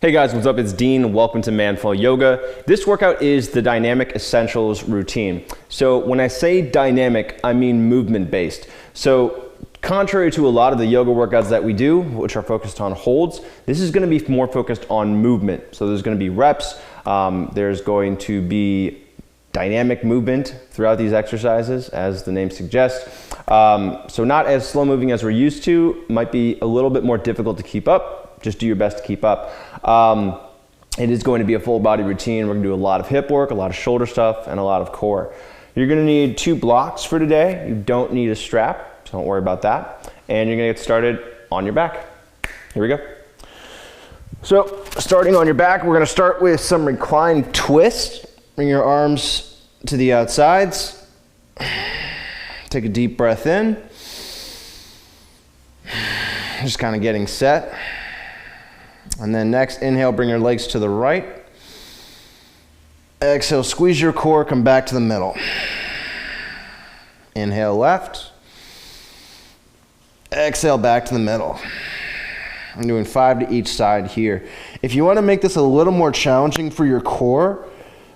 Hey guys, what's up? It's Dean. Welcome to Manfall Yoga. This workout is the Dynamic Essentials routine. So when I say dynamic, I mean movement based. So contrary to a lot of the yoga workouts that we do, which are focused on holds, this is going to be more focused on movement. So there's going to be reps, there's going to be dynamic movement throughout these exercises, as the name suggests. So not as slow moving as we're used to, might be a little bit more difficult to keep up. Just do your best to keep up. It is going to be a full body routine. We're gonna do a lot of hip work, a lot of shoulder stuff, and a lot of core. You're gonna need 2 blocks for today. You don't need a strap, so don't worry about that. And you're gonna get started on your back. Here we go. So starting on your back, we're gonna start with some reclined twist. Bring your arms to the outsides. Take a deep breath in. Just kind of getting set. And then next, inhale, bring your legs to the right. Exhale, squeeze your core, come back to the middle. Inhale, left. Exhale, back to the middle. I'm doing 5 to each side here. If you want to make this a little more challenging for your core,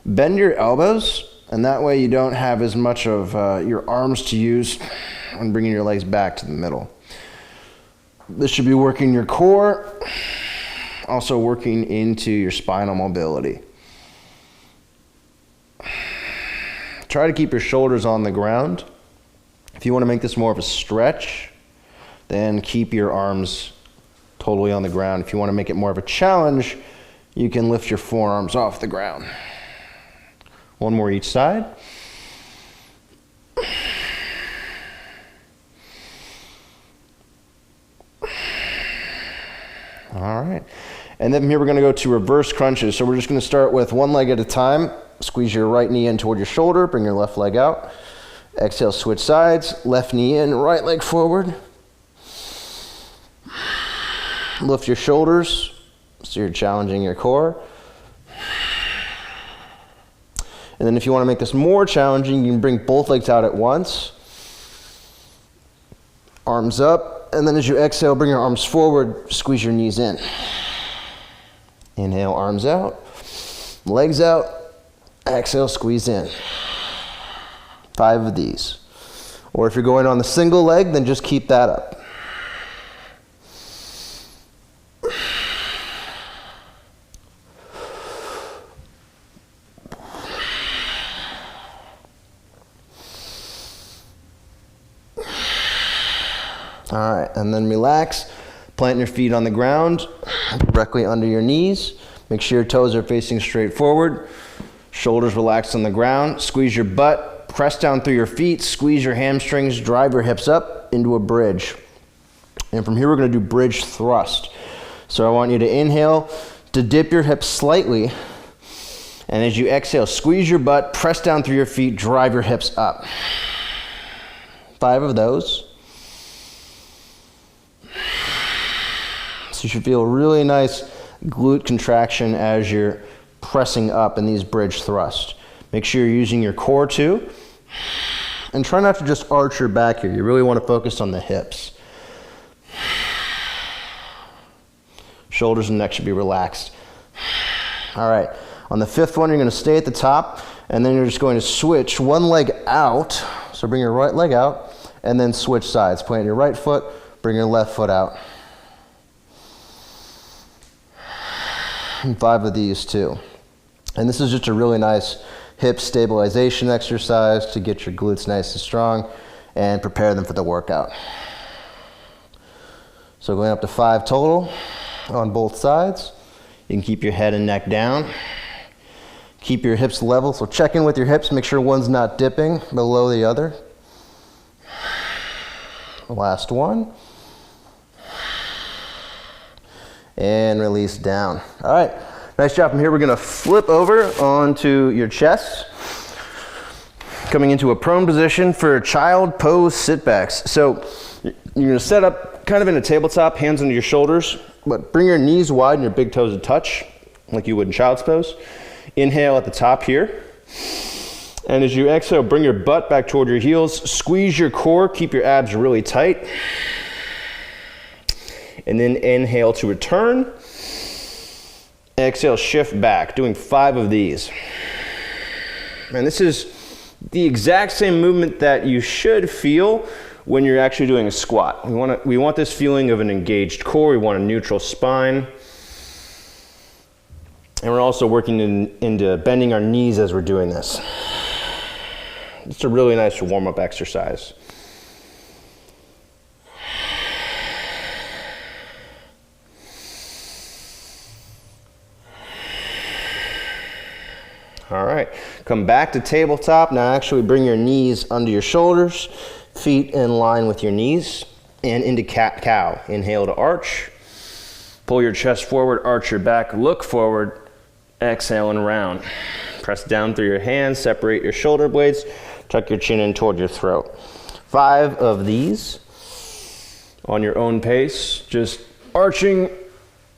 bend your elbows, and that way you don't have as much of your arms to use when bringing your legs back to the middle. This should be working your core, also working into your spinal mobility. Try to keep your shoulders on the ground. If you want to make this more of a stretch, then keep your arms totally on the ground. If you want to make it more of a challenge, you can lift your forearms off the ground. One more each side. All right. And then from here we're going to go to reverse crunches. So we're just going to start with one leg at a time. Squeeze your right knee in toward your shoulder. Bring your left leg out. Exhale, switch sides. Left knee in, right leg forward. Lift your shoulders so you're challenging your core. And then if you want to make this more challenging, you can bring both legs out at once. Arms up. And then as you exhale, bring your arms forward. Squeeze your knees in. Inhale, arms out, legs out, exhale, squeeze in. 5 of these. Or if you're going on the single leg, then just keep that up. All right, and then relax. Plant your feet on the ground, directly under your knees. Make sure your toes are facing straight forward. Shoulders relaxed on the ground. Squeeze your butt, press down through your feet, squeeze your hamstrings, drive your hips up into a bridge. And from here, we're gonna do bridge thrust. So I want you to inhale to dip your hips slightly. And as you exhale, squeeze your butt, press down through your feet, drive your hips up. 5 of those. So you should feel a really nice glute contraction as you're pressing up in these bridge thrusts. Make sure you're using your core too. And try not to just arch your back here. You really want to focus on the hips. Shoulders and neck should be relaxed. All right, on the 5th one, you're going to stay at the top, and then you're just going to switch one leg out. So bring your right leg out, and then switch sides. Plant your right foot, bring your left foot out. And 5 of these too. And this is just a really nice hip stabilization exercise to get your glutes nice and strong and prepare them for the workout. So going up to 5 total on both sides. You can keep your head and neck down. Keep your hips level, so check in with your hips, make sure one's not dipping below the other. Last one. And release down. All right, nice job. From here, we're gonna flip over onto your chest, coming into a prone position for child pose sit-backs. So you're gonna set up kind of in a tabletop, hands under your shoulders, but bring your knees wide and your big toes to touch, like you would in child's pose. Inhale at the top here. And as you exhale, bring your butt back toward your heels, squeeze your core, keep your abs really tight. And then inhale to return. Exhale, shift back, doing 5 of these. And this is the exact same movement that you should feel when you're actually doing a squat. We want this feeling of an engaged core. We want a neutral spine. And we're also working into bending our knees as we're doing this. It's a really nice warm-up exercise. All right, come back to tabletop. Now actually bring your knees under your shoulders, feet in line with your knees, and into cat-cow. Inhale to arch. Pull your chest forward, arch your back, look forward, exhale and round. Press down through your hands, separate your shoulder blades, tuck your chin in toward your throat. 5 of these on your own pace, just arching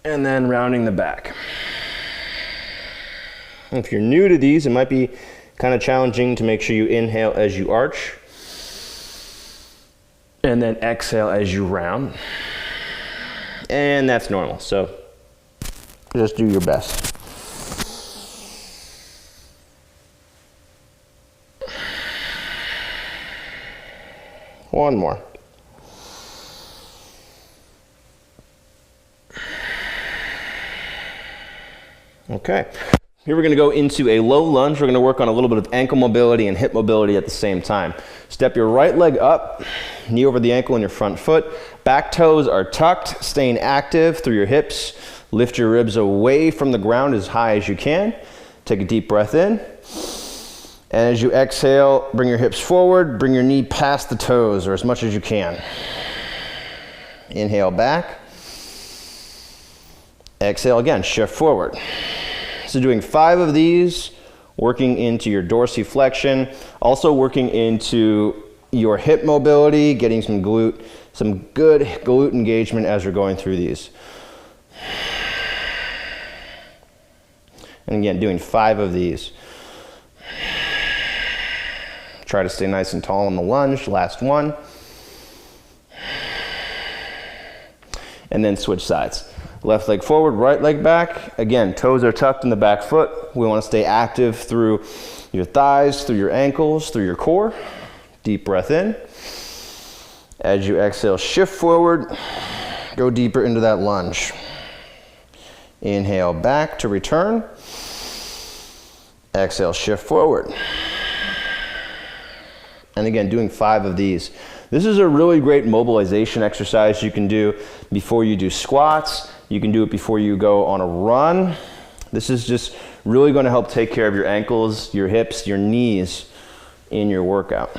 and then rounding the back. If you're new to these, it might be kind of challenging to make sure you inhale as you arch and then exhale as you round. And that's normal, so just do your best. One more. Okay. Here we're going to go into a low lunge. We're going to work on a little bit of ankle mobility and hip mobility at the same time. Step your right leg up, knee over the ankle and your front foot. Back toes are tucked, staying active through your hips. Lift your ribs away from the ground as high as you can. Take a deep breath in. And as you exhale, bring your hips forward, bring your knee past the toes or as much as you can. Inhale back. Exhale again, shift forward. So doing 5 of these, working into your dorsiflexion, also working into your hip mobility, getting some good glute engagement as you're going through these. And again, doing 5 of these. Try to stay nice and tall on the lunge, last one. And then switch sides. Left leg forward, right leg back. Again, toes are tucked in the back foot. We want to stay active through your thighs, through your ankles, through your core. Deep breath in. As you exhale, shift forward. Go deeper into that lunge. Inhale back to return. Exhale, shift forward. And again, doing 5 of these. This is a really great mobilization exercise you can do before you do squats. You can do it before you go on a run. This is just really going to help take care of your ankles, your hips, your knees in your workout.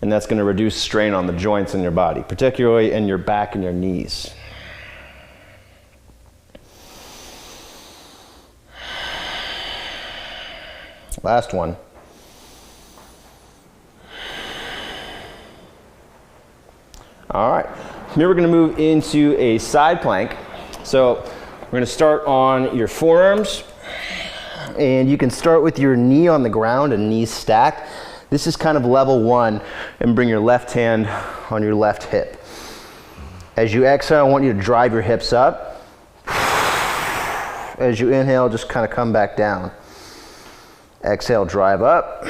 And that's going to reduce strain on the joints in your body, particularly in your back and your knees. Last one. All right, here we're gonna move into a side plank. So we're gonna start on your forearms, and you can start with your knee on the ground and knees stacked. This is kind of level 1, and bring your left hand on your left hip. As you exhale, I want you to drive your hips up. As you inhale, just kind of come back down. Exhale, drive up.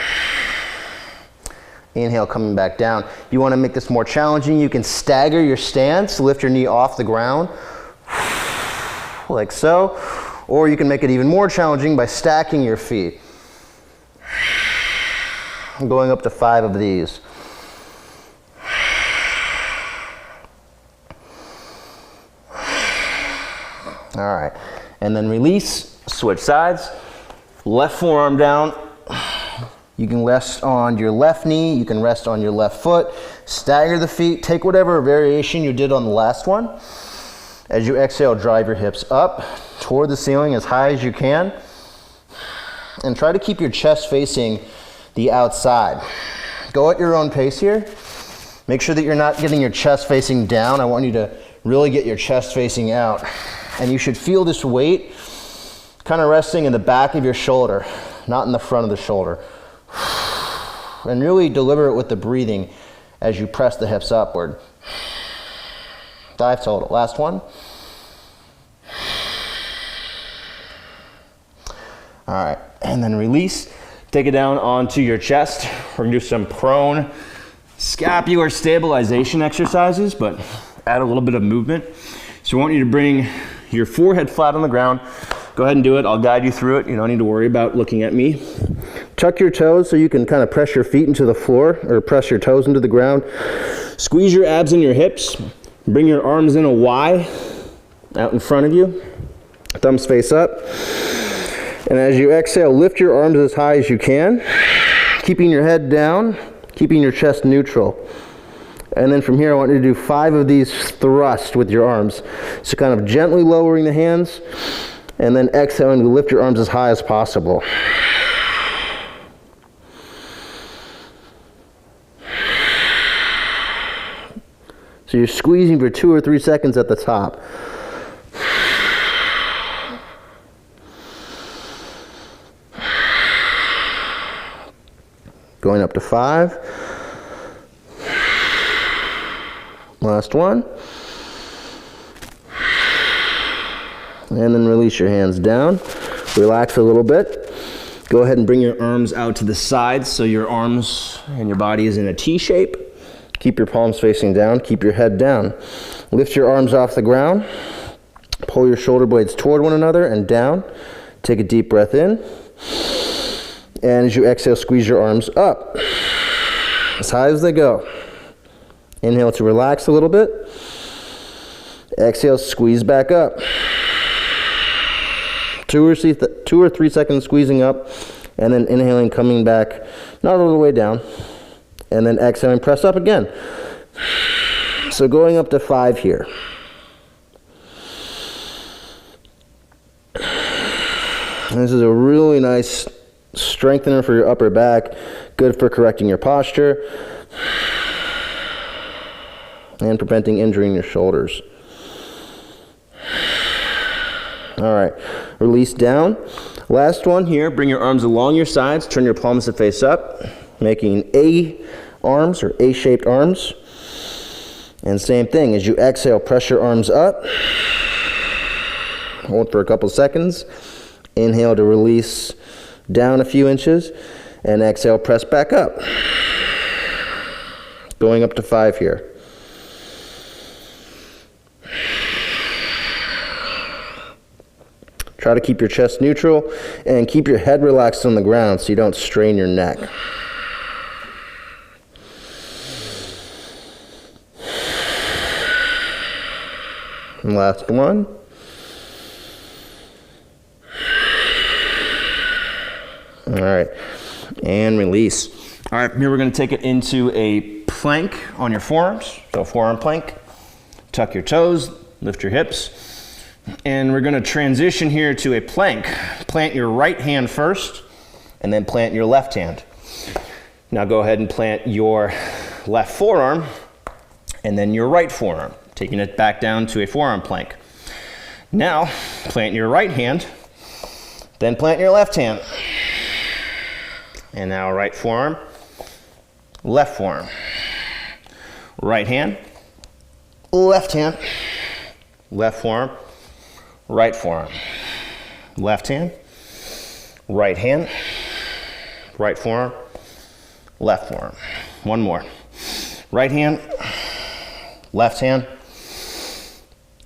Inhale, coming back down. You want to make this more challenging. You can stagger your stance, lift your knee off the ground, like so. Or you can make it even more challenging by stacking your feet. I'm going up to 5 of these. All right, and then release, switch sides. Left forearm down. You can rest on your left knee, you can rest on your left foot, stagger the feet, take whatever variation you did on the last one. As you exhale, drive your hips up toward the ceiling as high as you can, and try to keep your chest facing the outside. Go at your own pace here. Make sure that you're not getting your chest facing down. I want you to really get your chest facing out. And you should feel this weight kind of resting in the back of your shoulder, not in the front of the shoulder. And really deliberate with the breathing as you press the hips upward. 5 total. Last one. All right, and then release. Take it down onto your chest. We're gonna do some prone scapular stabilization exercises, but add a little bit of movement. So I want you to bring your forehead flat on the ground. Go ahead and do it. I'll guide you through it. You don't need to worry about looking at me. Tuck your toes so you can kind of press your feet into the floor, or press your toes into the ground. Squeeze your abs in your hips. Bring your arms in a Y out in front of you. Thumbs face up. And as you exhale, lift your arms as high as you can, keeping your head down, keeping your chest neutral. And then from here, I want you to do 5 of these thrusts with your arms. So kind of gently lowering the hands, and then exhaling to lift your arms as high as possible. So you're squeezing for 2 or 3 seconds at the top. Going up to 5. Last one. And then release your hands down. Relax a little bit. Go ahead and bring your arms out to the sides so your arms and your body is in a T shape. Keep your palms facing down. Keep your head down. Lift your arms off the ground. Pull your shoulder blades toward one another and down. Take a deep breath in. And as you exhale, squeeze your arms up as high as they go. Inhale to relax a little bit. Exhale, squeeze back up. 2 or 3 seconds squeezing up, and then inhaling, coming back, not all the way down, and then exhaling, press up again. So going up to 5 here. This is a really nice strengthener for your upper back, good for correcting your posture and preventing injuring your shoulders. All right, release down. Last one here, bring your arms along your sides, turn your palms to face up, making A arms or A-shaped arms. And same thing, as you exhale, press your arms up. Hold for a couple seconds. Inhale to release down a few inches, and exhale, press back up. Going up to 5 here. Try to keep your chest neutral and keep your head relaxed on the ground so you don't strain your neck. And last one. All right, and release. All right, from here we're going to take it into a plank on your forearms. So forearm plank. Tuck your toes, lift your hips, and we're going to transition here to a plank. Plant your right hand first, and then plant your left hand. Now go ahead and plant your left forearm, and then your right forearm, taking it back down to a forearm plank. Now plant your right hand, then plant your left hand. And now right forearm, left forearm. Right hand, left hand, left forearm, right forearm. Left hand, right hand, right forearm, left forearm. One more. Right hand, left hand,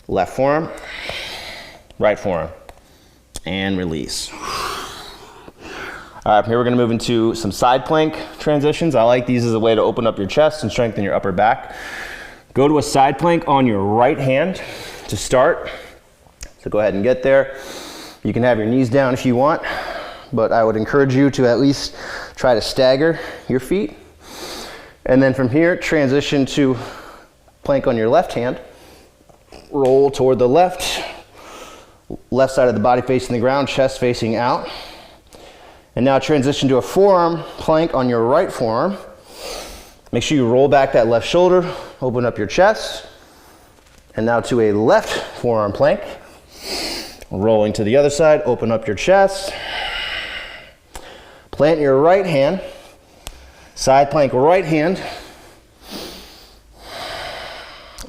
left forearm, right forearm, and release. All right, here we're gonna move into some side plank transitions. I like these as a way to open up your chest and strengthen your upper back. Go to a side plank on your right hand to start. So go ahead and get there. You can have your knees down if you want, but I would encourage you to at least try to stagger your feet. And then from here, transition to plank on your left hand. Roll toward the left side of the body facing the ground, chest facing out. And now transition to a forearm plank on your right forearm. Make sure you roll back that left shoulder, open up your chest. And now to a left forearm plank. Rolling to the other side, open up your chest. Plant your right hand, side plank right hand.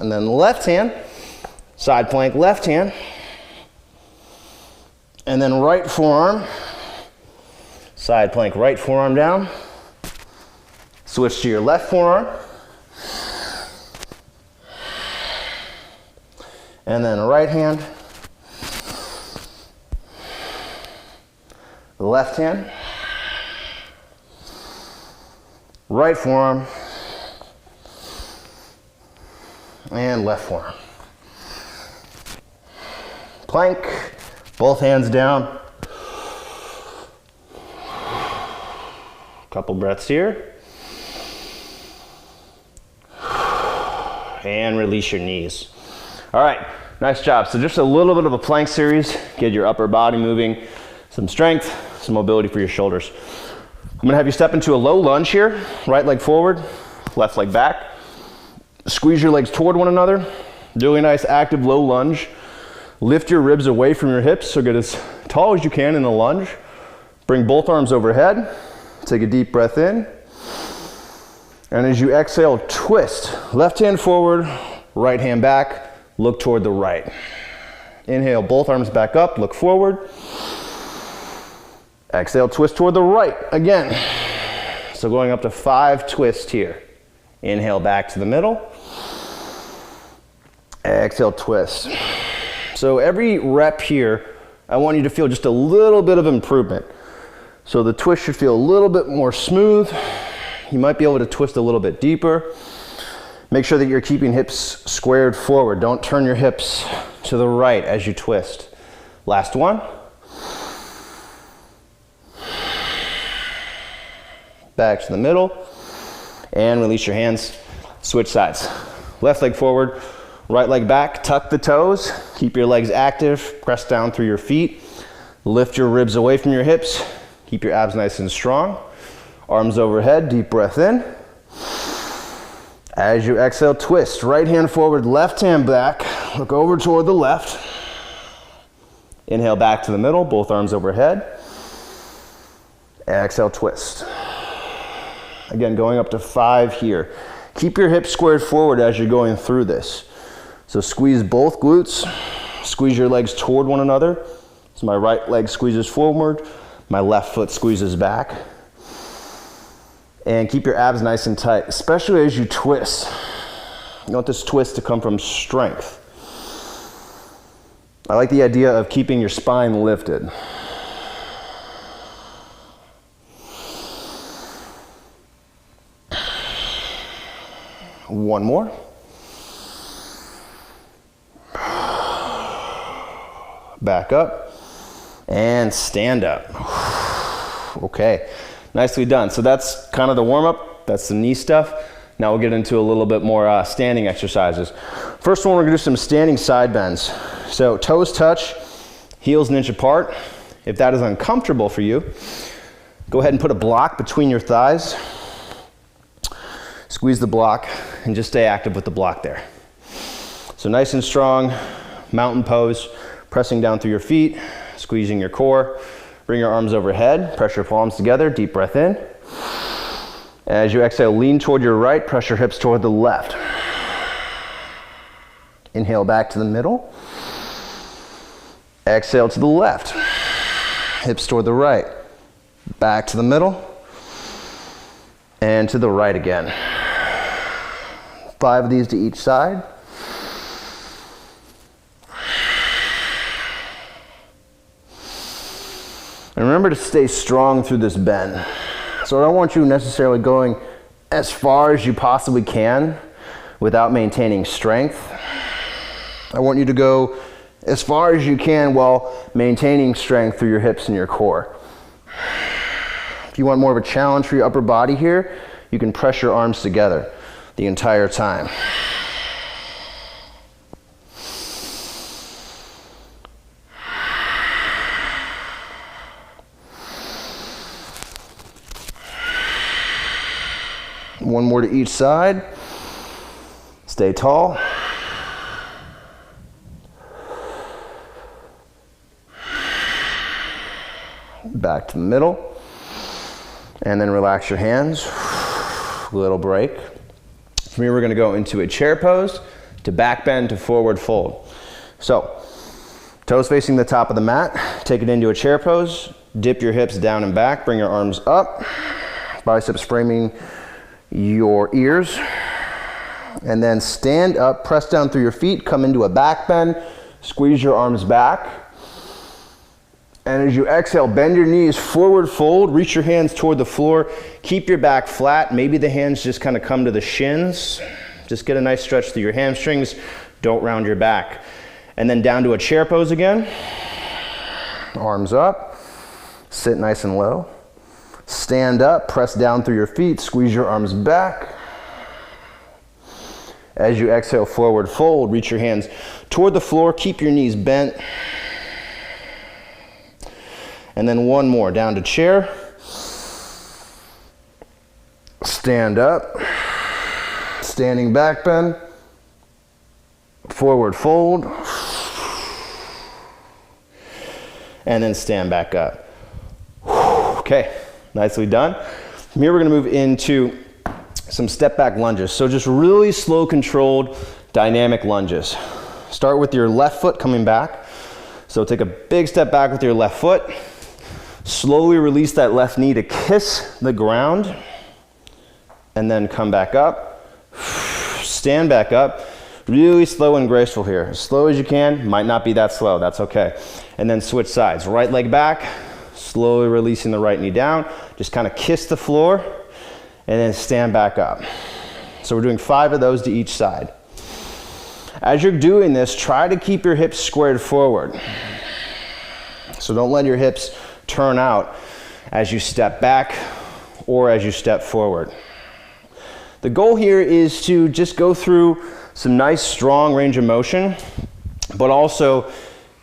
And then left hand, side plank left hand. And then right forearm, Side plank, right forearm down. Switch to your left forearm. And then right hand. Left hand. Right forearm. And left forearm. Plank, both hands down. Couple breaths here. And release your knees. All right, nice job. So just a little bit of a plank series, get your upper body moving, some strength, some mobility for your shoulders. I'm gonna have you step into a low lunge here, right leg forward, left leg back. Squeeze your legs toward one another. Really nice active low lunge. Lift your ribs away from your hips, so get as tall as you can in the lunge. Bring both arms overhead. Take a deep breath in. And as you exhale, twist. Left hand forward, right hand back, look toward the right. Inhale, both arms back up, look forward. Exhale, twist toward the right again. So going up to 5 twists here. Inhale, back to the middle. Exhale, twist. So every rep here, I want you to feel just a little bit of improvement. So the twist should feel a little bit more smooth. You might be able to twist a little bit deeper. Make sure that you're keeping hips squared forward. Don't turn your hips to the right as you twist. Last one. Back to the middle. And release your hands. Switch sides. Left leg forward, right leg back. Tuck the toes. Keep your legs active. Press down through your feet. Lift your ribs away from your hips. Keep your abs nice and strong. Arms overhead, deep breath in. As you exhale, twist. Right hand forward, left hand back. Look over toward the left. Inhale, back to the middle, both arms overhead. Exhale, twist. Again, going up to 5 here. Keep your hips squared forward as you're going through this. So squeeze both glutes. Squeeze your legs toward one another. So my right leg squeezes forward. My left foot squeezes back. And keep your abs nice and tight, especially as you twist. You want this twist to come from strength. I like the idea of keeping your spine lifted. One more. Back up and stand up. Okay, nicely done. So that's kind of the warm-up. That's the knee stuff. Now we'll get into a little bit more standing exercises. First one, we're gonna do some standing side bends. So toes touch, heels an inch apart. If that is uncomfortable for you, go ahead and put a block between your thighs. Squeeze the block and just stay active with the block there. So nice and strong, mountain pose, pressing down through your feet, squeezing your core. Bring your arms overhead, press your palms together, deep breath in. As you exhale, lean toward your right, press your hips toward the left. Inhale back to the middle. Exhale to the left. Hips toward the right. Back to the middle. And to the right again. 5 of these to each side. And remember to stay strong through this bend. So I don't want you necessarily going as far as you possibly can without maintaining strength. I want you to go as far as you can while maintaining strength through your hips and your core. If you want more of a challenge for your upper body here, you can press your arms together the entire time. One more to each side. Stay tall. Back to the middle. And then relax your hands. Little break. From here, we're going to go into a chair pose, to back bend, to forward fold. So, toes facing the top of the mat. Take it into a chair pose. Dip your hips down and back, bring your arms up, biceps framing your ears, and then stand up, press down through your feet, come into a back bend, squeeze your arms back. And as you exhale, bend your knees, forward fold, reach your hands toward the floor, keep your back flat, maybe the hands just kind of come to the shins. Just get a nice stretch through your hamstrings, don't round your back. And then down to a chair pose again. Arms up, sit nice and low. Stand up, press down through your feet, squeeze your arms back. As you exhale, forward fold, reach your hands toward the floor, keep your knees bent. And then one more, down to chair. Stand up, standing back bend, forward fold, and then stand back up. Okay, nicely done. From here we're gonna move into some step back lunges. So just really slow controlled dynamic lunges. Start with your left foot coming back. So take a big step back with your left foot. Slowly release that left knee to kiss the ground, and then come back up. Stand back up. Really slow and graceful here. As slow as you can, might not be that slow, that's okay. And then switch sides. Right leg back, slowly releasing the right knee down. Just kind of kiss the floor, and then stand back up. So we're doing 5 of those to each side. As you're doing this, try to keep your hips squared forward. So don't let your hips turn out as you step back or as you step forward. The goal here is to just go through some nice strong range of motion, but also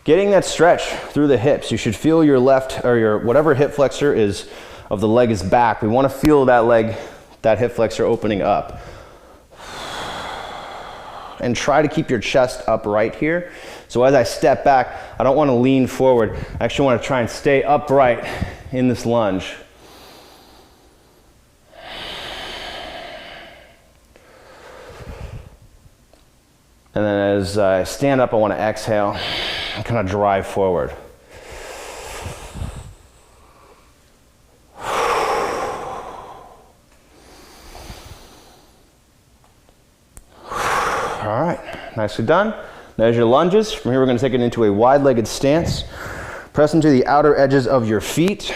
getting that stretch through the hips. You should feel your left or your whatever hip flexor is of the leg is back. We want to feel that leg, that hip flexor opening up. And try to keep your chest upright here. So as I step back, I don't want to lean forward. I actually want to try and stay upright in this lunge. And then as I stand up, I want to exhale and kind of drive forward. All right, nicely done. There's your lunges. From here, we're going to take it into a wide-legged stance. Press into the outer edges of your feet.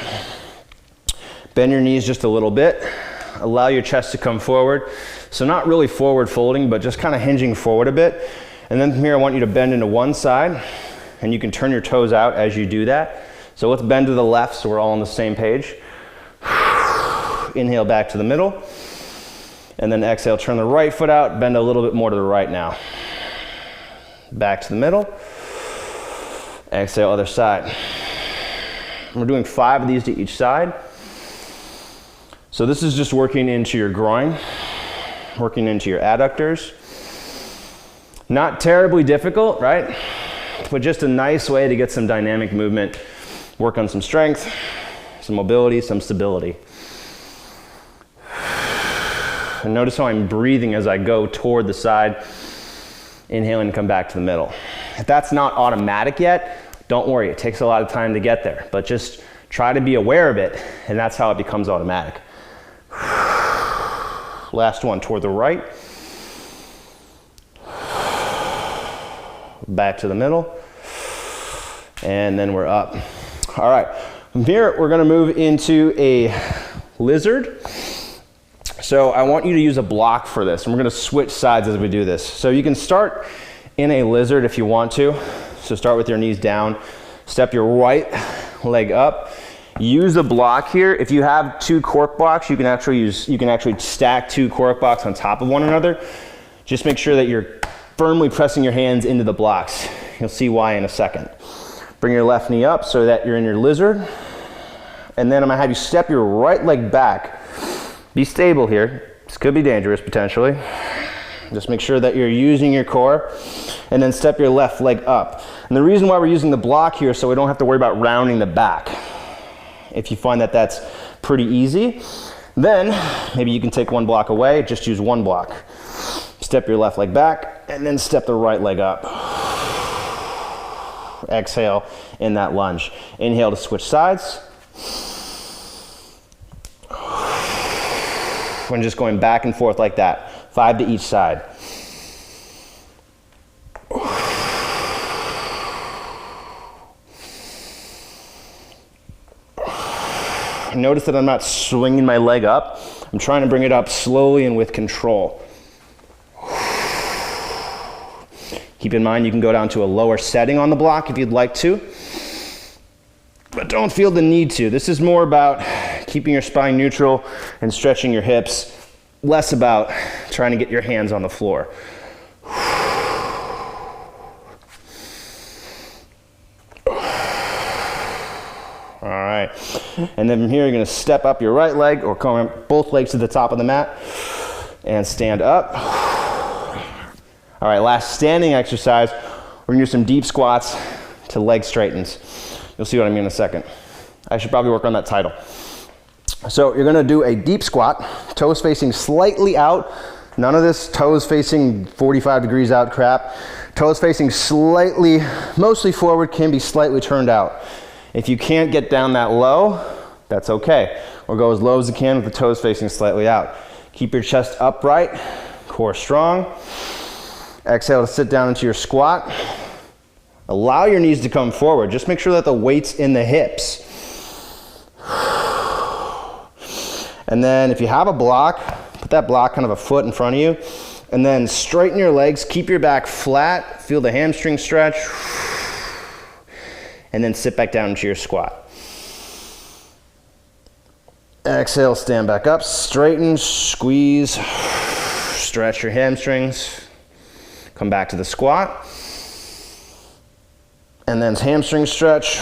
Bend your knees just a little bit. Allow your chest to come forward. So not really forward folding, but just kind of hinging forward a bit. And then from here, I want you to bend into one side, and you can turn your toes out as you do that. So let's bend to the left so we're all on the same page. Inhale back to the middle. And then exhale, turn the right foot out, bend a little bit more to the right now. Back to the middle. Exhale, other side. We're doing 5 of these to each side. So this is just working into your groin, working into your adductors. Not terribly difficult, right? But just a nice way to get some dynamic movement, work on some strength, some mobility, some stability. And notice how I'm breathing as I go toward the side, inhaling and come back to the middle. If that's not automatic yet, don't worry, it takes a lot of time to get there, but just try to be aware of it, and that's how it becomes automatic. Last one, toward the right. Back to the middle, and then we're up. All right, from here, we're gonna move into a lizard. So I want you to use a block for this, and we're gonna switch sides as we do this. So you can start in a lizard if you want to. So start with your knees down, step your right leg up. Use a block here. If you have 2 cork blocks, you can actually stack 2 cork blocks on top of one another. Just make sure that you're firmly pressing your hands into the blocks. You'll see why in a second. Bring your left knee up so that you're in your lizard. And then I'm gonna have you step your right leg back. Be stable here. This could be dangerous potentially. Just make sure that you're using your core, and then step your left leg up. And the reason why we're using the block here is so we don't have to worry about rounding the back. If you find that that's pretty easy, then maybe you can take 1 block away, just use 1 block. Step your left leg back, and then step the right leg up. Exhale in that lunge. Inhale to switch sides. And just going back and forth like that, 5 to each side. Notice that I'm not swinging my leg up. I'm trying to bring it up slowly and with control. Keep in mind you can go down to a lower setting on the block if you'd like to, but don't feel the need to. This is more about keeping your spine neutral and stretching your hips, less about trying to get your hands on the floor. All right, and then from here, you're gonna step up your right leg or come both legs to the top of the mat and stand up. All right, last standing exercise, we're gonna do some deep squats to leg straightens. You'll see what I mean in a second. I should probably work on that title. So you're gonna do a deep squat, toes facing slightly out. None of this toes facing 45 degrees out crap. Toes facing slightly, mostly forward, can be slightly turned out. If you can't get down that low, that's okay. Or go as low as you can with the toes facing slightly out. Keep your chest upright, core strong. Exhale to sit down into your squat. Allow your knees to come forward. Just make sure that the weight's in the hips. And then if you have a block, put that block kind of a foot in front of you, and then straighten your legs, keep your back flat, feel the hamstring stretch, and then sit back down into your squat. Exhale, stand back up, straighten, squeeze, stretch your hamstrings, come back to the squat, and then hamstring stretch.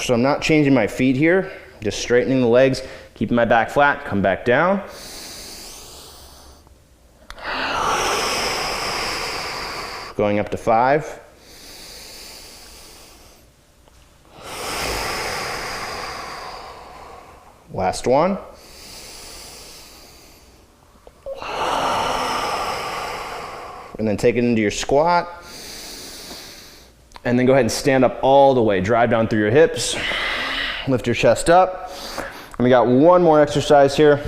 So I'm not changing my feet here, just straightening the legs, keeping my back flat, come back down. Going up to 5. Last one. And then take it into your squat. And then go ahead and stand up all the way. Drive down through your hips. Lift your chest up. And we got one more exercise here.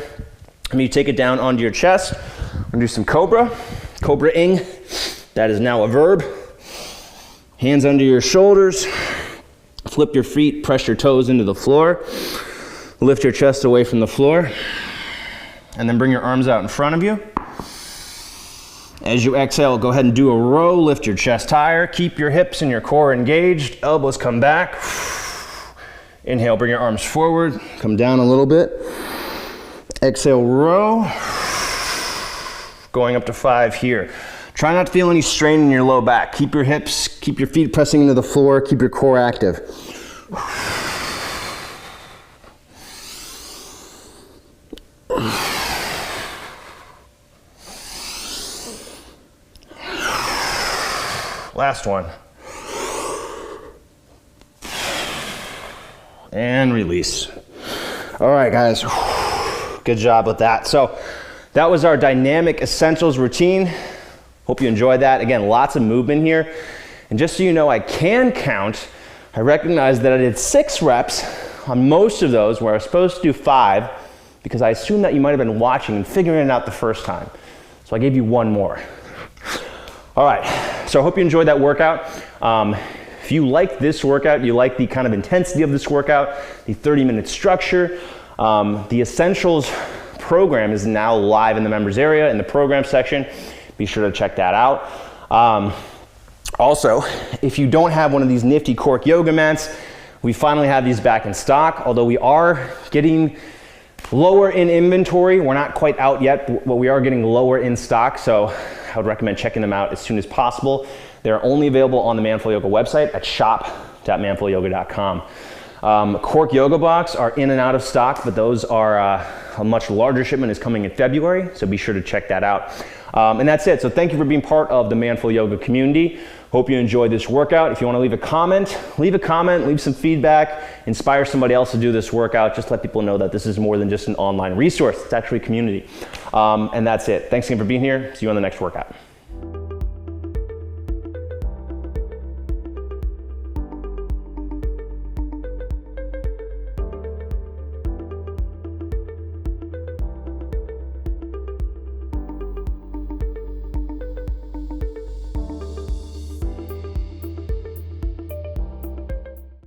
And you take it down onto your chest. We're gonna do some Cobra-ing. That is now a verb. Hands under your shoulders. Flip your feet, press your toes into the floor. Lift your chest away from the floor. And then bring your arms out in front of you. As you exhale, go ahead and do a row. Lift your chest higher. Keep your hips and your core engaged. Elbows come back. Inhale, bring your arms forward. Come down a little bit. Exhale, row. Going up to 5 here. Try not to feel any strain in your low back. Keep your hips, keep your feet pressing into the floor. Keep your core active. Last one. And release. All right, guys. Good job with that. So that was our dynamic essentials routine. Hope you enjoyed that. Again, lots of movement here. And just so you know, I can count. I recognize that I did 6 reps on most of those where I was supposed to do 5 because I assumed that you might have been watching and figuring it out the first time. So I gave you 1 more. All right, so I hope you enjoyed that workout. If you like this workout, you like the kind of intensity of this workout, the 30-minute structure, the Essentials program is now live in the members area in the program section. Be sure to check that out. Also, if you don't have one of these nifty cork yoga mats, we finally have these back in stock, although we are getting lower in inventory. We're not quite out yet, but we are getting lower in stock, so I would recommend checking them out as soon as possible. They're only available on the Manful Yoga website at shop.manfulyoga.com. Cork yoga blocks are in and out of stock, but those are a much larger shipment is coming in February, so be sure to check that out. And that's it. So thank you for being part of the Manful Yoga community. Hope you enjoyed this workout. If you want to leave a comment, leave some feedback, inspire somebody else to do this workout. Just let people know that this is more than just an online resource. It's actually a community. And that's it. Thanks again for being here. See you on the next workout.